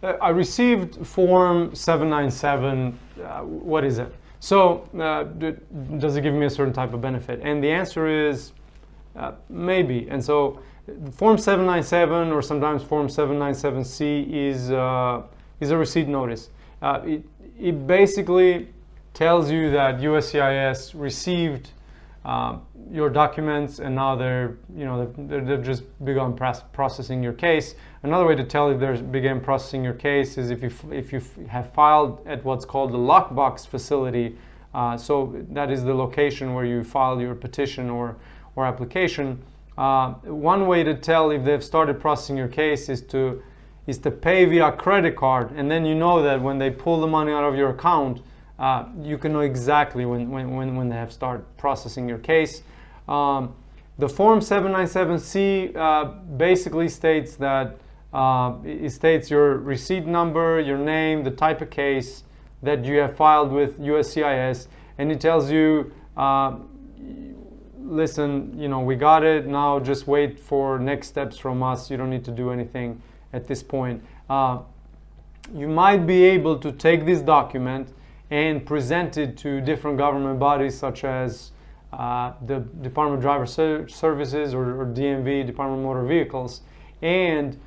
I received Form 797. What is it? So, does it give me a certain type of benefit? And the answer is maybe. And so, Form 797 or sometimes Form 797C is a receipt notice. It basically tells you that USCIS received your documents, and now they've just begun processing your case. Another way to tell if they've begun processing your case is if you have filed at what's called the lockbox facility. So that is the location where you filed your petition or application. One way to tell if they've started processing your case is to pay via credit card, and then you know that when they pull the money out of your account, you can know exactly when they have started processing your case. The Form 797C basically states that it states your receipt number, your name, the type of case that you have filed with USCIS, and it tells you, listen, we got it, now just wait for next steps from us. You don't need to do anything at this point. You might be able to take this document and present it to different government bodies such as the Department of Driver Services or DMV, Department of Motor Vehicles, and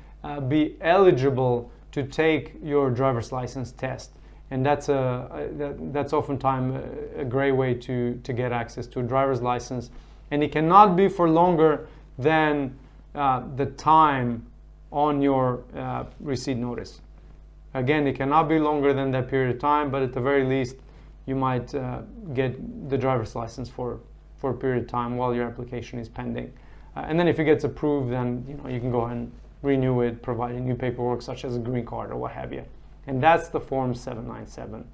be eligible to take your driver's license test. And that's oftentimes a great way to get access to a driver's license. And it cannot be for longer than the time on your receipt notice. Again, it cannot be longer than that period of time, but at the very least, you might get the driver's license for a period of time while your application is pending. And then if it gets approved, then you can go ahead and renew it, providing new paperwork such as a green card or what have you. And that's the Form 797.